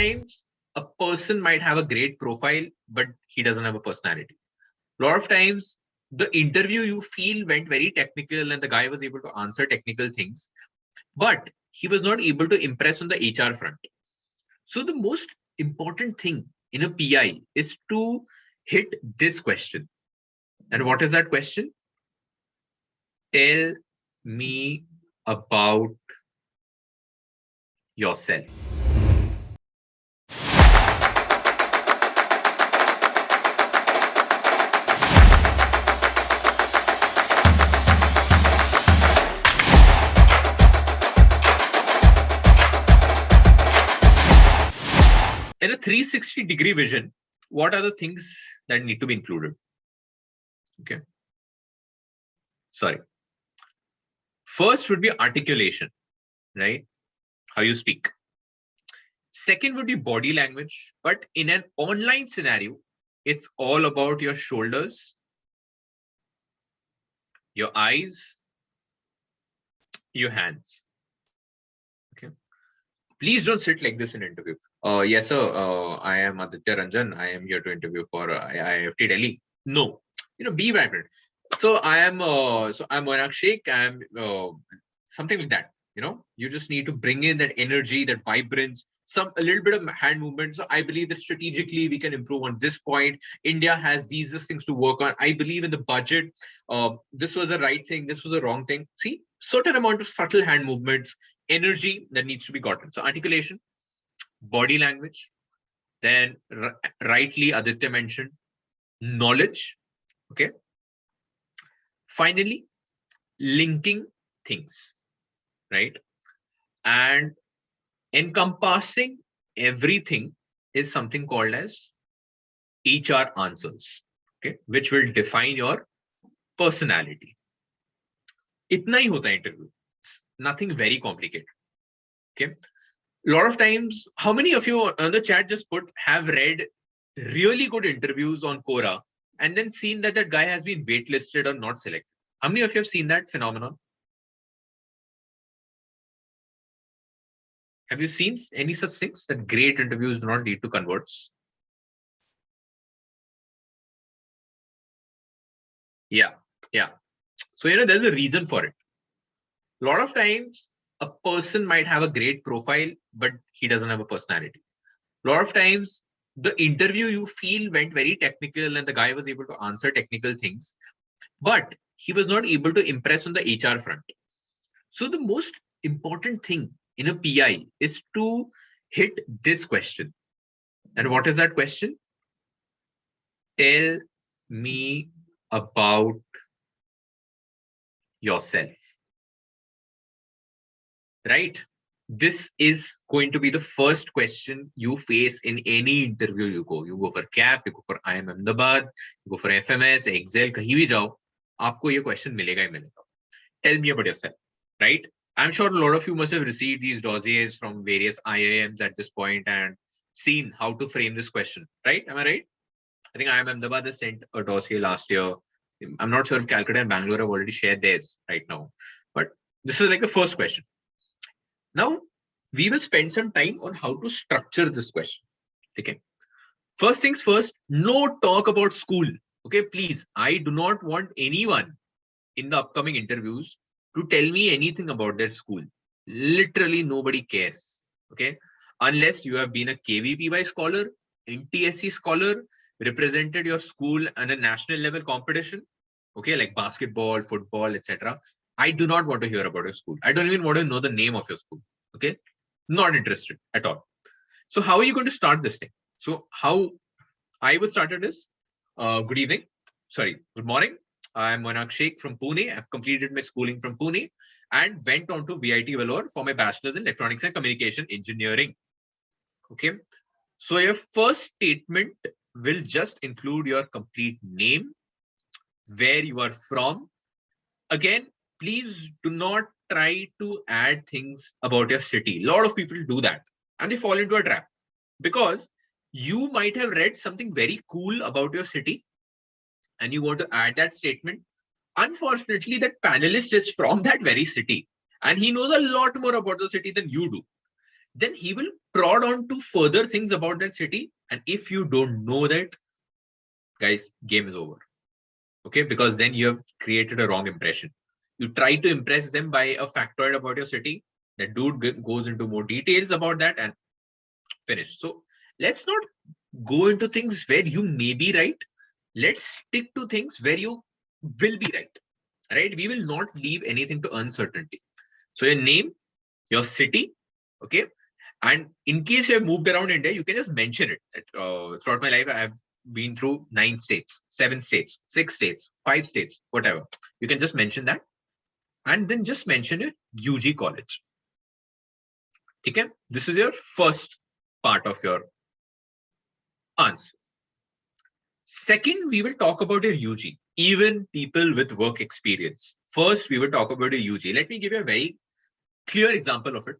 times a person might have a great profile, but he doesn't have a personality. A lot of times the interview you feel went very technical and the guy was able to answer technical things, but he was not able to impress on the HR front. So the most important thing in a PI is to hit this question. And what is that question? Tell me about yourself. In a 360-degree vision, what are the things that need to be included? Okay. Sorry. First would be articulation, right? How you speak. Second would be body language, but in an online scenario, it's all about your shoulders, your eyes, your hands. Okay. Please don't sit like this in interview. Yes, sir. I am Aditya Ranjan. I am here to interview for IIFT Delhi. No, be vibrant. So I'm Moinack Shaikh. I'm something like that. You just need to bring in that energy, that vibrance, a little bit of hand movement. So I believe that strategically we can improve on this point. India has these things to work on. I believe in the budget. This was the right thing. This was the wrong thing. See, certain amount of subtle hand movements, energy that needs to be gotten. So articulation, body language, then rightly Aditya mentioned knowledge. Okay. Finally, linking things, right? And encompassing everything is something called as HR answers, okay, which will define your personality. Itna hi hota hai interview. Nothing very complicated. Okay. A lot of times, how many of you on the chat just have read really good interviews on Quora and then seen that that guy has been waitlisted or not selected? How many of you have seen that phenomenon? Have you seen any such things that great interviews do not lead to converts? Yeah. So, there's a reason for it. A lot of times, a person might have a great profile, but he doesn't have a personality. A lot of times, the interview you feel went very technical and the guy was able to answer technical things, but he was not able to impress on the HR front. So the most important thing in a PI is to hit this question. And what is that question? Tell me about yourself. Right? This is going to be the first question you face in any interview you go. You go for CAP, you go for IIM Ahmedabad, you go for FMS, Excel, kahin bhi jao, aapko ye question milega hi milega. Tell me about yourself, right? I'm sure a lot of you must have received these dossiers from various IIMs at this point and seen how to frame this question, right? Am I right? I think IIM Ahmedabad has sent a dossier last year. I'm not sure if Calcutta and Bangalore have already shared theirs right now, but this is like the first question. Now, we will spend some time on how to structure this question. Okay. First things first, no talk about school. Okay, please. I do not want anyone in the upcoming interviews to tell me anything about their school. Literally nobody cares. Okay. Unless you have been a KVPY scholar, NTSC scholar, represented your school at a national level competition. Okay, like basketball, football, etc. I do not want to hear about your school. I don't even want to know the name of your school. Okay, not interested at all. So how are you going to start this thing? So how I would start it is, good evening. Sorry, good morning. I'm Moinack Shaikh from Pune. I've completed my schooling from Pune and went on to VIT Vellore for my bachelor's in electronics and communication engineering. Okay, so your first statement will just include your complete name, where you are from. Again, please do not try to add things about your city. A lot of people do that and they fall into a trap because you might have read something very cool about your city and you want to add that statement. Unfortunately, that panelist is from that very city and he knows a lot more about the city than you do. then he will prod on to further things about that city. And if you don't know that, guys, game is over. Okay, because then you have created a wrong impression. You try to impress them by a factoid about your city. That dude goes into more details about that and finish. So let's not go into things where you may be right. Let's stick to things where you will be right. Right? We will not leave anything to uncertainty. So your name, your city, okay. And in case you have moved around India, you can just mention it. Throughout my life, I have been through 9 states, 7 states, 6 states, 5 states, whatever. You can just mention that. And then just mention it UG college. Okay? This is your first part of your answer. Second, we will talk about your UG, even people with work experience. First, we will talk about your UG. Let me give you a very clear example of it.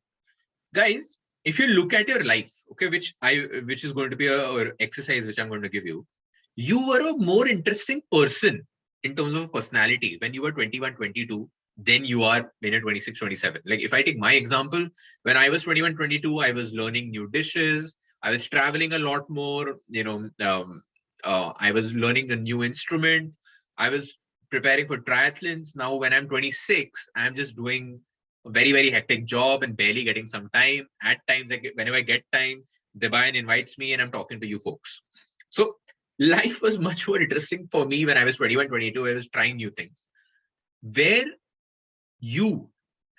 Guys, if you look at your life, okay, which is going to be a exercise which I'm going to give you, you were a more interesting person in terms of personality when you were 21, 22 than you are when you're 26, 27. Like if I take my example, when I was 21, 22, I was learning new dishes. I was traveling a lot more, I was learning a new instrument. I was preparing for triathlons. Now, when I'm 26, I'm just doing a very, very hectic job and barely getting some time. At times, whenever I get time, Debayan invites me and I'm talking to you folks. So life was much more interesting for me when I was 21, 22. I was trying new things. Where you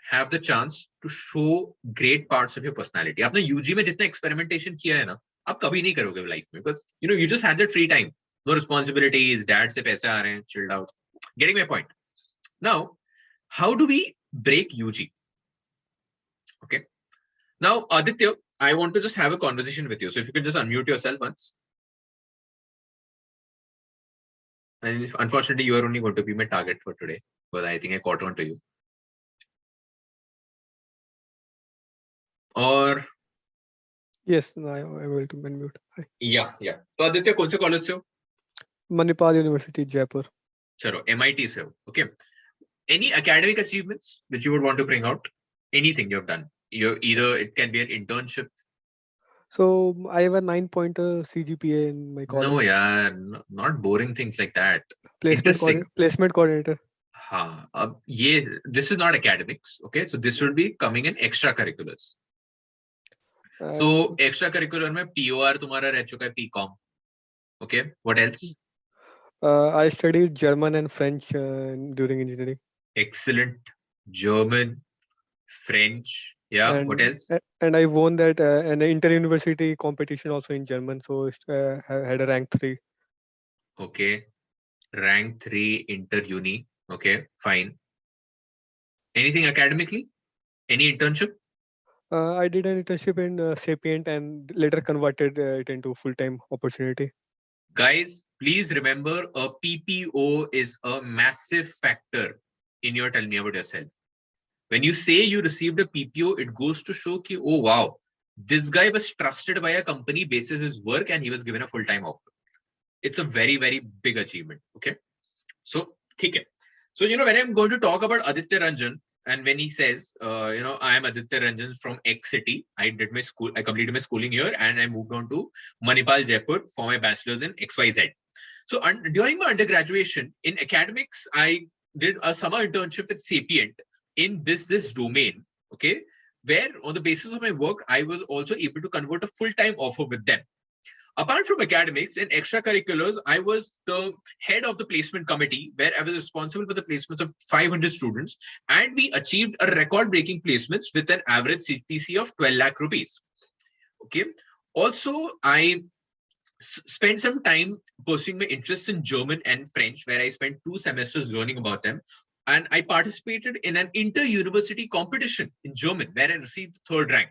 have the chance to show great parts of your personality. आपने UG में जितना experimentation किया है ना, आप कभी नहीं करोगे life में, because you just had that free time, no responsibilities, dad से पैसे आ रहे हैं, chilled out. Getting my point. Now, how do we break UG? Okay. Now, Aditya, I want to just have a conversation with you. So if you can just unmute yourself once. And unfortunately, you are only going to be my target for today, because I think I caught on to you. Or yes, I am able to unmute. Hi. Yeah. तो आदित्य कौन से college से हो? Manipal University, Jaipur. चलो MIT से हो. Okay. Any academic achievements which you would want to bring out? Anything you have done? Either it can be an internship. So I have a 9-pointer CGPA in my college. No, yeah, not boring things like that. Placement coordinator. This is not academics. Okay, so this would be coming in extracurriculars. So extracurricular में POR तुम्हारा रह चुका है PCom. Okay, what else? I studied German and French during engineering. Excellent. German, French. Yeah, what else? And I won that an inter-university competition also in German. So I had a rank 3. Okay, rank 3 inter-uni. Okay, fine. Anything academically? Any internship? I did an internship in Sapient and later converted it into full-time opportunity. Guys, please remember a PPO is a massive factor in your tell me about yourself. When you say you received a PPO, it goes to show ki, oh wow, this guy was trusted by a company basis his work and he was given a full-time offer. It's a very, very big achievement. Okay. So, okay. So, when I'm going to talk about Aditya Ranjan, and when he says, I am Aditya Ranjan from X city, I completed my schooling here and I moved on to Manipal, Jaipur for my bachelor's in XYZ. So during my undergraduation in academics, I did a summer internship with Sapient in this domain, okay, where on the basis of my work, I was also able to convert a full-time offer with them. Apart from academics, in extracurriculars, I was the head of the placement committee where I was responsible for the placements of 500 students, and we achieved a record-breaking placements with an average CTC of 12 lakh rupees. Okay. Also, I spent some time pursuing my interests in German and French, where I spent 2 semesters learning about them. And I participated in an inter-university competition in German, where I received 3rd rank.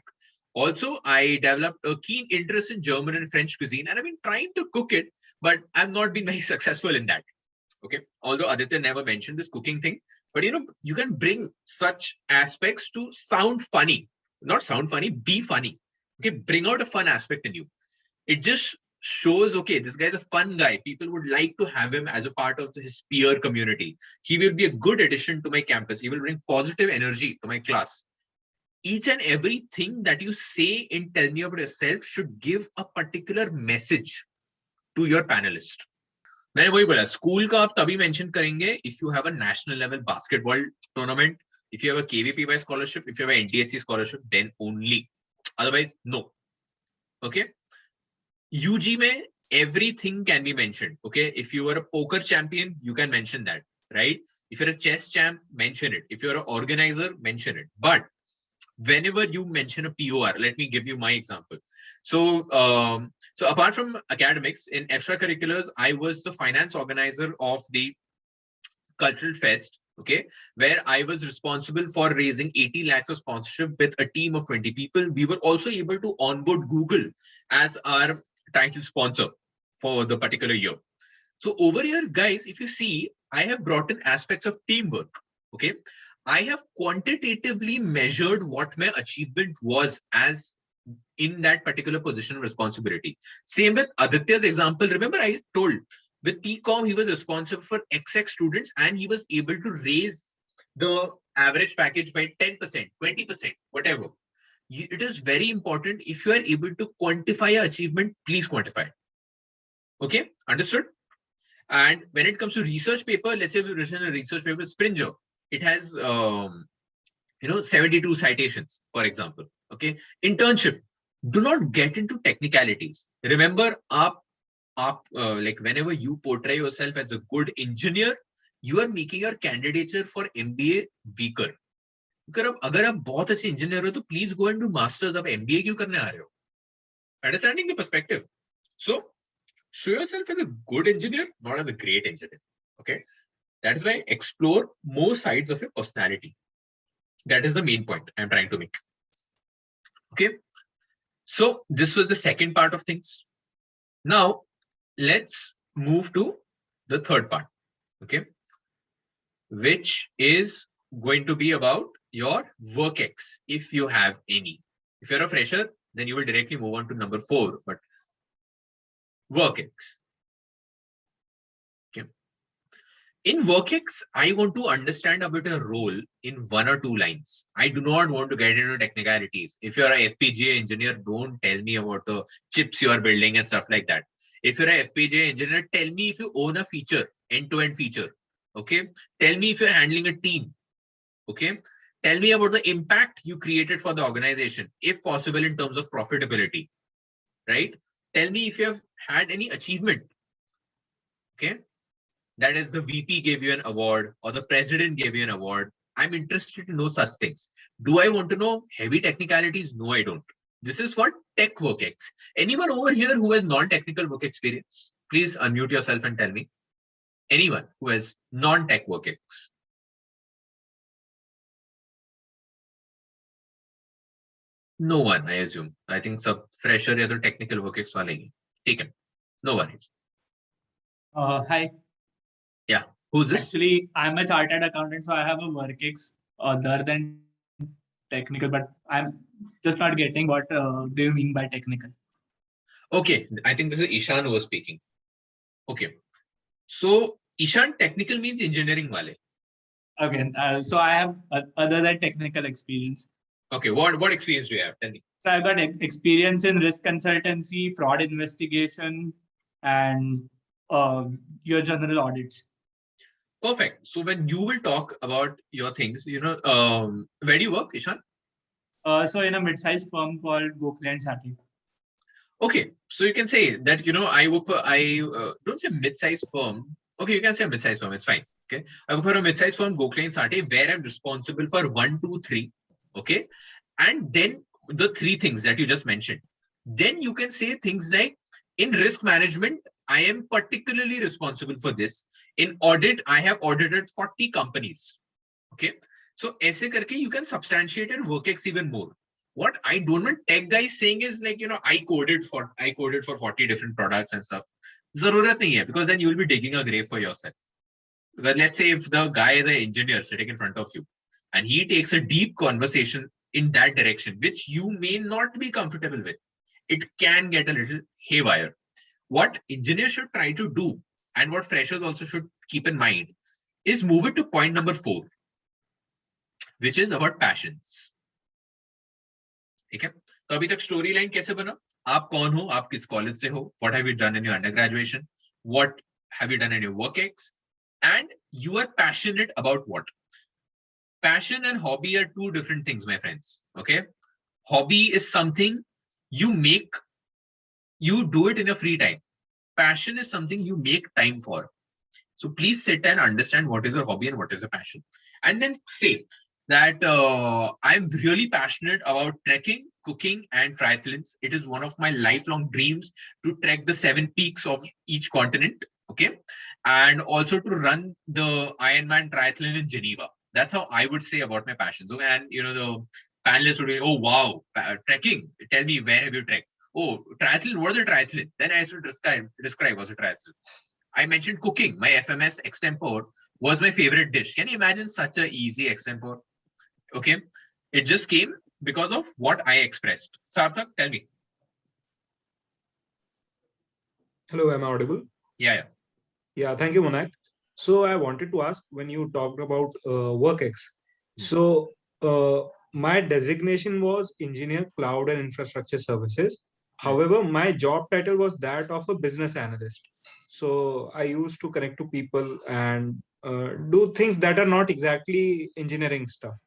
Also, I developed a keen interest in German and French cuisine, and I've been trying to cook it, but I've not been very successful in that. Okay. Although Aditya never mentioned this cooking thing, but you can bring such aspects to sound funny, not sound funny, be funny. Okay. Bring out a fun aspect in you. It just shows, okay, this guy's a fun guy. People would like to have him as a part of his peer community. He will be a good addition to my campus. He will bring positive energy to my class. each and everything that you say in Tell Me About Yourself should give a particular message to your panelist. मैंने वही बोला, school का आप तभी mention करेंगे if you have a national level basketball tournament, if you have a KVPY scholarship, if you have an NTSC scholarship, then only. Otherwise, no. Okay. UG में everything can be mentioned. Okay. If you are a poker champion, you can mention that, right? If you're a chess champ, mention it. If you're an organizer, mention it. But whenever you mention a POR, let me give you my example. So apart from academics, in extracurriculars, I was the finance organizer of the cultural fest, okay, where I was responsible for raising 80 lakhs of sponsorship with a team of 20 people. We were also able to onboard Google as our title sponsor for the particular year. So over here, guys, if you see, I have brought in aspects of teamwork, okay. I have quantitatively measured what my achievement was as in that particular position of responsibility. Same with Aditya's example. Remember, I told with PCOM, he was responsible for XX students and he was able to raise the average package by 10%, 20%, whatever. It is very important. If you are able to quantify your achievement, please quantify it. Okay, understood? And when it comes to research paper, let's say we've written a research paper, Springer. It has 72 citations, for example. Okay, internship. Do not get into technicalities. Remember, like whenever you portray yourself as a good engineer, you are making your candidature for MBA weaker. अगर आप बहुत अच्छे engineer हो तो please go and do masters. आप MBA क्यों करने आ रहे हो? Understanding the perspective. So show yourself as a good engineer, not as a great engineer. Okay. That is why explore more sides of your personality. That is the main point I'm trying to make. Okay. So this was the second part of things. Now let's move to the third part. Okay. Which is going to be about your work ex, if you have any. If you're a fresher, then you will directly move on to number 4, but work ex. Okay. In WorkX, I want to understand about a role in 1 or 2 lines. I do not want to get into technicalities. If you're a FPGA engineer, don't tell me about the chips you are building and stuff like that. If you're a FPGA engineer, tell me if you own a feature, end-to-end feature. Okay. Tell me if you're handling a team. Okay. Tell me about the impact you created for the organization, if possible, in terms of profitability. Right. Tell me if you have had any achievement. Okay. That is, the VP gave you an award or the president gave you an award. I'm interested to know such things. Do I want to know heavy technicalities? No, I don't. This is for tech work ex. Anyone over here who has non-technical work experience, please unmute yourself and tell me. Anyone who has non-tech work ex. No one, I assume. I think sub fresher ya to technical work ex wale hi. Taken. No worries. Hi. Yeah. Who's this? Actually, I'm a chartered accountant, so I have a work ex other than technical, but I'm just not getting what do you mean by technical? Okay, I think this is Ishan who was speaking. Okay. So Ishan, technical means engineering wale. Okay, so I have other than technical experience. Okay, what experience do you have? Tell me. So I've got experience in risk consultancy, fraud investigation, and your general audits. Perfect. So when you will talk about your things, where do you work, Ishan? So in a mid-sized firm called Bschool. Okay, so you can say that I work for don't say mid-sized firm. Okay, you can say mid-sized firm. It's fine. Okay, I work for a mid-sized firm, Bschool, where I'm responsible for 1, 2, 3. Okay, and then the 3 things that you just mentioned. Then you can say things like, in risk management, I am particularly responsible for this. In audit, I have audited 40 companies. Okay, so aise karke you can substantiate your work ex even more. What I don't want tech guys saying is like, I coded for 40 different products and stuff. Zarurat nahi hai, because then you will be digging a grave for yourself. Because let's say if the guy is an engineer sitting in front of you and he takes a deep conversation in that direction, which you may not be comfortable with, it can get a little haywire. What engineers should try to do, and what freshers also should keep in mind, is move it to point number 4, which is about passions. ठीक है? तो अभी तक story line कैसे बना? आप कौन हो, आप किस कॉलेज से हो, what have you done in your under graduation, what have you done in your work ex, and you are passionate about what. Passion and hobby are two different things, my friends. Okay, hobby is something you make, you do it in your free time. Passion is something you make time for. So please sit and understand what is your hobby and what is your passion, and then say that I'm really passionate about trekking, cooking, and triathlons. It is one of my lifelong dreams to trek the 7 peaks of each continent. Okay, and also to run the Ironman triathlon in Geneva. That's how I would say about my passions. So, and the panelists would be, oh wow, trekking. Tell me, where have you trekked? Oh, triathlon. What is a triathlon? Then I should describe what's a triathlon. I mentioned cooking. My FMS extempore was my favorite dish. Can you imagine such a easy extempore? Okay, it just came because of what I expressed. Sarthak, tell me. Hello, am I audible? Yeah. Yeah, thank you, Moinack. So I wanted to ask, when you talked about WorkX, so my designation was Engineer Cloud and Infrastructure Services. However, my job title was that of a business analyst. So I used to connect to people and do things that are not exactly engineering stuff.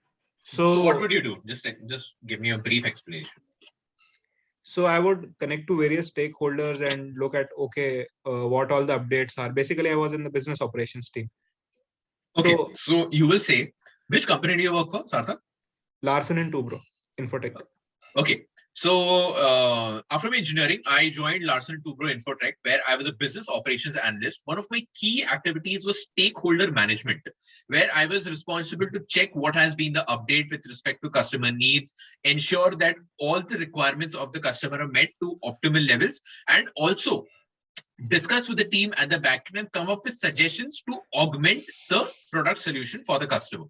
So what would you do? Just give me a brief explanation. So I would connect to various stakeholders and look at, okay, what all the updates are. Basically, I was in the business operations team. Okay, so you will say, which company do you work for, Sarthak? Larsen & Toubro, Infotech. Okay, so after my engineering, I joined Larsen & Toubro Infotech, where I was a business operations analyst. One of my key activities was stakeholder management, where I was responsible to check what has been the update with respect to customer needs, ensure that all the requirements of the customer are met to optimal levels, and also discuss with the team at the back end and come up with suggestions to augment the product solution for the customer.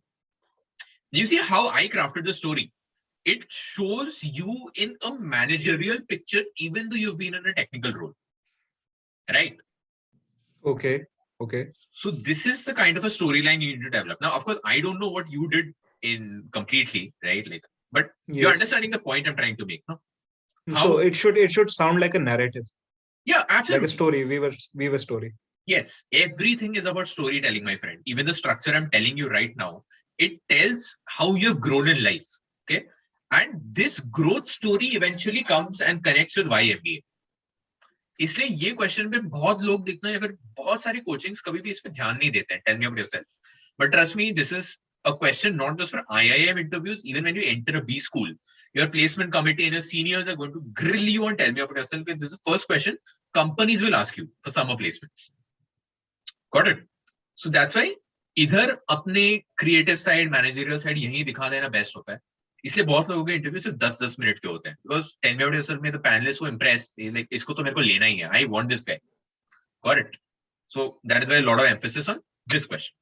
You see how I crafted the story? It shows you in a managerial picture, even though you've been in a technical role, right? Okay. So this is the kind of a storyline you need to develop. Now, of course, I don't know what you did in completely, right? But yes, you're understanding the point I'm trying to make, no? So it should sound like a narrative. Yeah, absolutely. Like a story, weave a story. Yes, everything is about storytelling, my friend. Even the structure I'm telling you right now, it tells how you've grown in life. Okay. And this growth story eventually comes and connects with why MBA. इसलिए ये question पे बहुत लोग देखना या फिर बहुत सारे कोचिंग्स कभी भी इस पे ध्यान नहीं देते हैं. Tell me about yourself. But trust me, this is a question not just for IIM interviews. Even when you enter a Bschool, your placement committee and your seniors are going to grill you and tell me about yourself. This is the first question companies will ask you for summer placements. Got it? So that's why इधर अपने creative side, managerial side यही दिखा देना best होता है. इसलिए बहुत लोगों के इंटरव्यू सिर्फ 10-10 मिनट के होते हैं. बिकॉज 10 मिनट में द पैनलिस्ट वो इम्प्रेस्ड, लाइक इसको तो मेरे को लेना ही है. I want this guy. Got it? So that is why lot of emphasis on this question.